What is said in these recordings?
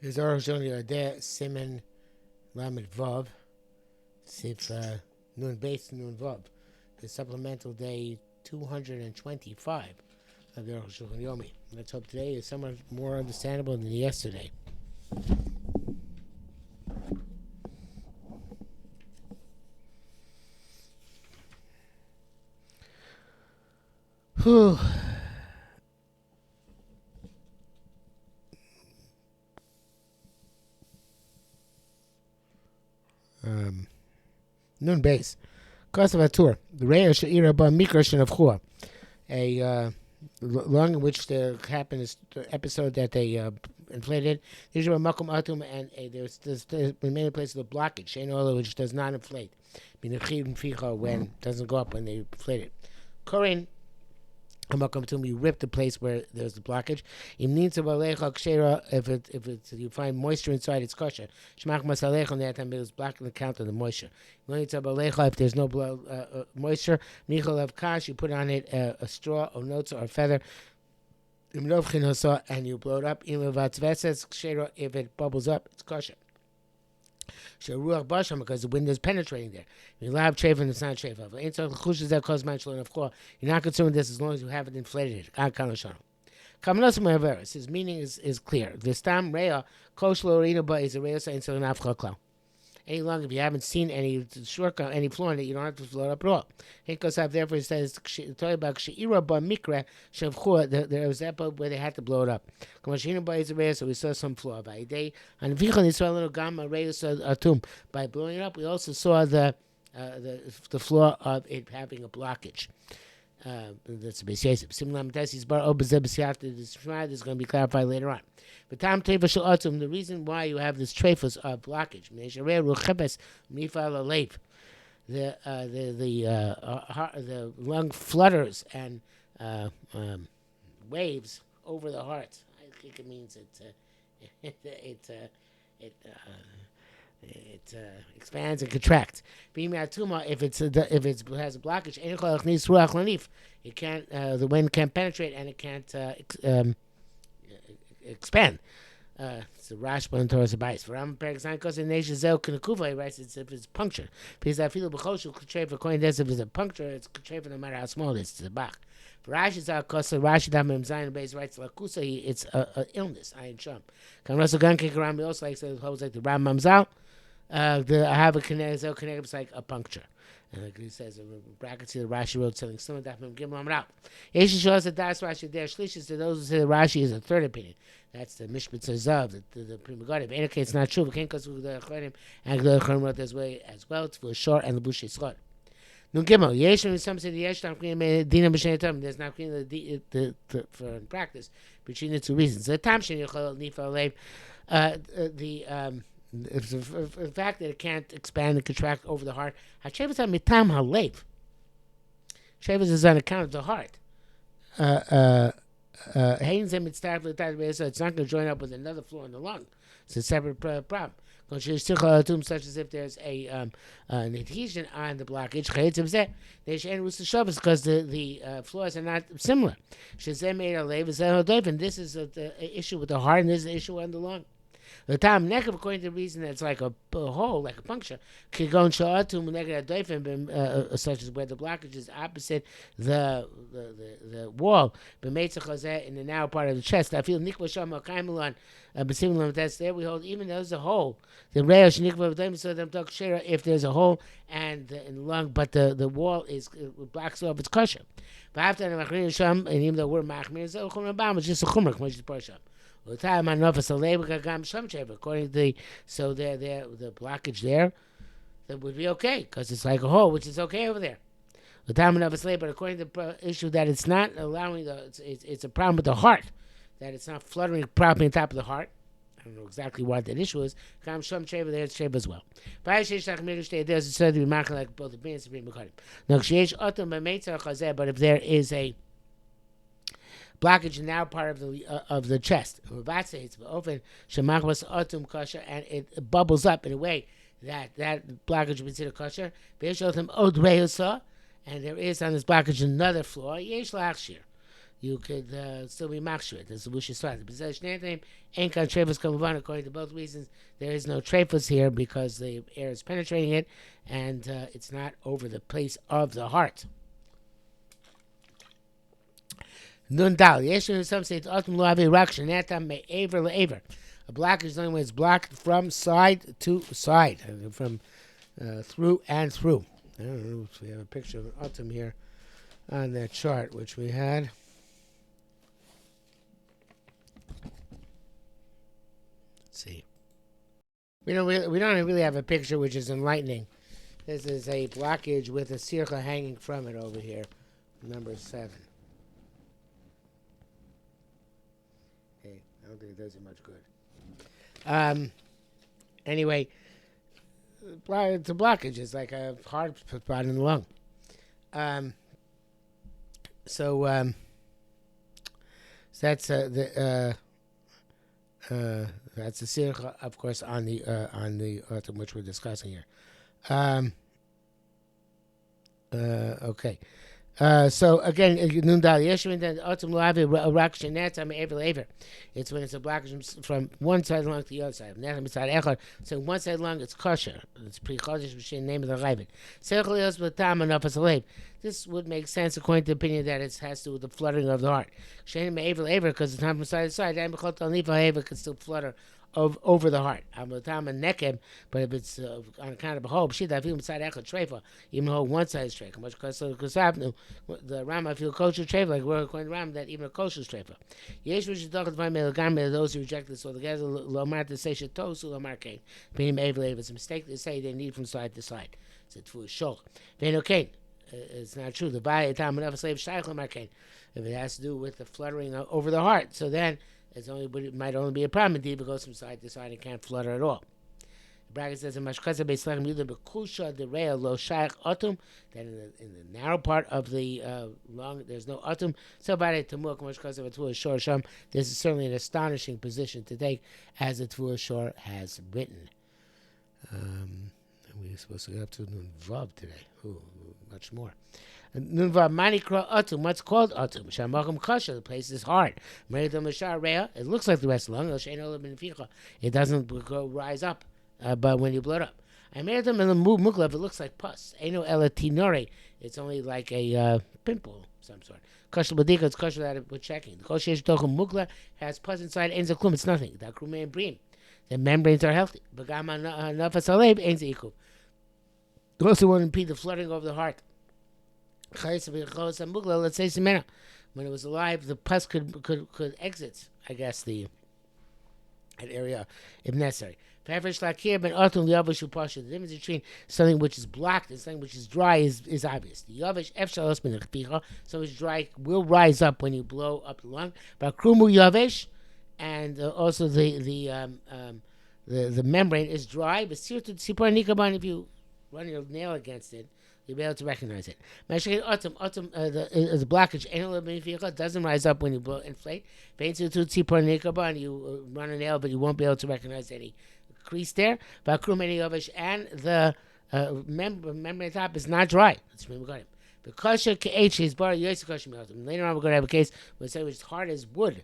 Is Arukh Yodeh Simen Lamed Vav Sif Nun Base Nun Vav. The supplemental day 225 of the HaShulchan Yomi. Let's hope today is somewhat more understandable than yesterday. Whew. Nun base. Kosovatur. The Raya Sha'ira Ba Mikrashin of Chua. A long in which the happened is the episode that they inflated. Usually Makom Atum and there's many places of blockage. Shein Ola which does not inflate. When it doesn't go up when they inflate it. Korin you rip the place where there's the blockage. If you find moisture inside, it's kosher. It is blocking the count of the moisture. If there's no moisture, you put on it a straw or notes or a feather, and you blow it up. If it bubbles up, it's kosher. Because the wind is penetrating there. You have treif and it's not treif. You're not concerned with this as long as you haven't inflated it. His meaning is clear. The stam rea koshlo is a rea saying so nafcha. Any longer, if you haven't seen any shortcut, any flaw in it, you don't have to float up at all. Therefore, it says, talking about She'ira Ba Mikra Shavchua, there was that where they had to blow it up. So we saw some flaw. By blowing it up, we also saw the flaw of it having a blockage. That's a base. This is going to be clarified later on. The reason why you have this trephus of blockage, the lung flutters and waves over the heart. I think it means it expands and contracts. If it has a blockage, it can't. The wind can't penetrate and it can't expand. It's a Rashba and Torah's advice. For Ram Periksan Kos in Nation Zel Kinakuva, he writes it's if it's punctured. Because I feel Bechoshu Kutreva according to this, if it's a puncture, it's Kutreva no matter how small it is. It's a Bach. For Rashi's Kosa, Rashi Damim Zayin base writes Lakusa, it's a illness. Ayin Sham. Kan Russell Gun kick around me also like the Ram Mamzal. I have a Zel Kinegab, it's like a puncture. And like he says, brackets here, the Rashi wrote something similar to that. Give them out. Yeshi shows that Das Rashi there. Shlishis to those who say the Rashi is a third opinion. That's the Mishpat Zav, the Prima God. In any case, it's not true. We can't go through the Chodim, and the Chodim wrote this way as well. It's for short and the Bush is short. Nun Gimel, Yesh, when some say the Yesh, Dina B'Shnei Tom, there's not for in practice between the two reasons. The Tam Shen Yochel Nifa Leiv, the fact that it can't expand and contract over the heart. Hashavas mitam halev. Shavas is on account of the heart. It's not going to join up with another flaw in the lung. It's a separate problem. Such as if there's an adhesion on the blockage, because the flaws are not similar. This is the issue with the heart, and this is the issue on the lung. The time negative, according to the reason that it's like a hole, like a puncture, could go and show out to such as where the blockage is opposite the wall, but in the narrow part of the chest. I feel that's there. We hold even though there's a hole. If there's a hole and in the lung, but the wall is blocks off, it's kosher. But after and even though we're machmir, it's just a chumrah, which is parsha. According to the blockage there, that would be okay because it's like a hole, which is okay over there. But according to the issue that it's not allowing it's a problem with the heart, that it's not fluttering properly on top of the heart. I don't know exactly what that issue is. There it's sheva as well. There's said to be marked like both the being and supreme but if there is a blockage in now part of the chest, and it bubbles up in a way that blockage would consider kosher. And there is on this blockage another flaw. you could still be makshir. This is what she started. Besides name, ain't got trefus kamavan. According to both reasons, there is no trefus here because the air is penetrating it, and it's not over the place of the heart. Nun dal. Yeshu some say ultim lo avi rak shenetam me'aver le'aver. A blockage is only when it's blocked from side to side, from through and through. I don't know if we have a picture of an ultim here on that chart, which we had. Let's see. We don't really have a picture which is enlightening. This is a blockage with a sircha hanging from it over here, number 7. Hey, I don't think it does you much good. Anyway, it's a blockage. It's like a hard spot in the lung. So that's the sircha, of course, on the autumn which we're discussing here. Okay. So again, it's when it's a blockage from one side lung to the other side. So one side lung, it's kosher. It's pre-chodesh machine, name of the rabbit. This would make sense according to the opinion that it has to do with the fluttering of the heart. Because the time from side to side, it can still flutter over the heart. But if it's on account of a whole, even though one side is trefa, much because the Rama feel kosher trefa, like we're according to Rama that even a kosher is trefa. Those who reject this altogether, lomar to say shetosu lomar kain. It's a mistake to say they need from side to side. It's a tfu shol. It's not true. The if it has to do with the fluttering over the heart, so then it might only be a problem if it goes from side to side and can't flutter at all. The bracket says in Mashkaza Beislam Yudah Bekusha the Real Lo Shaykh Atum, that in the narrow part of the lung there's no atum. So by the Tamuk Mashkaza Tvua Shor Sham, this is certainly an astonishing position to take, as the Tvua Shor has written. We're supposed to get up to Nun Vav today. Ooh, much more. Nun Vav Manikra Atum. What's called Atum? Shamachim Kasha. The place is hard. It looks like the rest of the lung. It doesn't rise up, but when you blow it up. I made them in the mukla. It looks like pus. Eno elatinore. It's only like a pimple of some sort. Kasha badika. It's kasha that we're checking. The kosher tochum mukla has pus inside. Enza klum. It's nothing. The krume and brim. The membranes are healthy. Bagama nafas aleb enza ikum. You also want to impede the fluttering of the heart. Let's say semena. When it was alive, the pus could exit, I guess, that area if necessary. The difference between something which is blocked and something which is dry is obvious. The yavish something which is dry will rise up when you blow up the lung. But krumu yavish, and also the membrane is dry. But if you run your nail against it, you'll be able to recognize it. The blockage doesn't rise up when you inflate. And you run a nail, but you won't be able to recognize any crease there. And the membrane top is not dry. That's what we got him. Because later on we're going to have a case where it's hard as wood.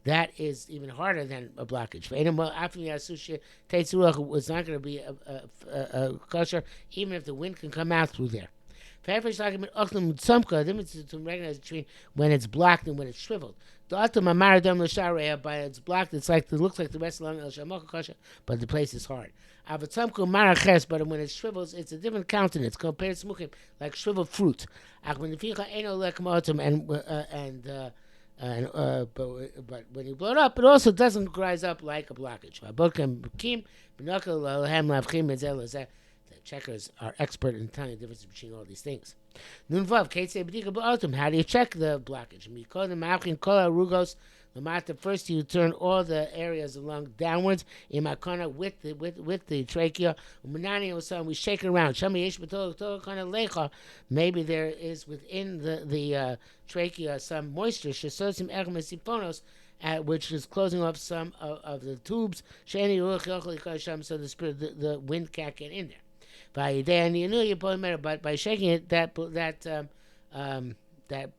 That is even harder than a blockage. It's not going to be a kosher, even if the wind can come out through there. The difference to recognize between when it's blocked and when it's shriveled. By it's blocked, it looks like the rest of the lung, but the place is hard. But when it shrivels, it's a different countenance compared to smuchim, like shriveled fruit. But when you blow it up, it also doesn't rise up like a blockage. The checkers are expert in telling the difference between all these things. How do you check the blockage? First, you turn all the areas of the lung downwards with the trachea. We shake it around. Maybe there is within the trachea some moisture, which is closing off some of the tubes, so the wind can't get in there. But by shaking it, that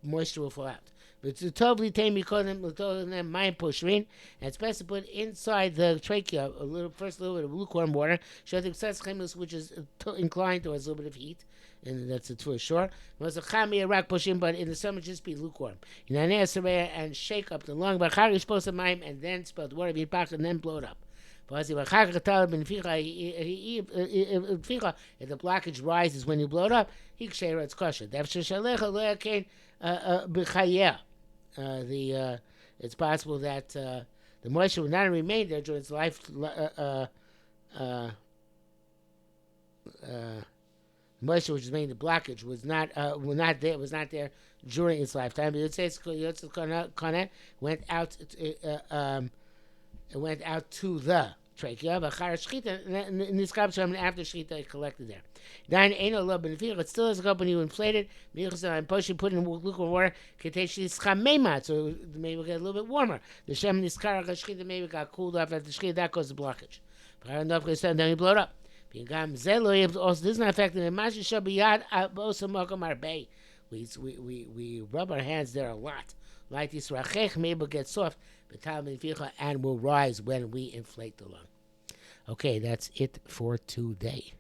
moisture will fall out. It's a totally tame because them mine pushing, and it's best to put inside the trachea a little bit of lukewarm water. Which is inclined towards a little bit of heat, and that's for sure. Was a chami rock pushing, but in the summer just be lukewarm. And shake up the lung. But you're supposed to mime and then spill the water in your pocket and then blow it up. If the blockage rises when you blow it up, it's kosher. It's possible that the moisture will not remain there during its life. Moisture, which is making the blockage, was not there during its lifetime. But it says went out. It went out to the trachea, but in this after shchita it collected there. Then ain't no love benefit. It still has a cup when you inflate it. And put in lukewarm water. So maybe it'll get a little bit warmer. The shem niskar shchita maybe got cooled off after shchita. That causes the blockage. But then you blow it up. This is not affecting it. We rub our hands there a lot. Like this, maybe will get soft, and will rise when we inflate the lung. Okay, that's it for today.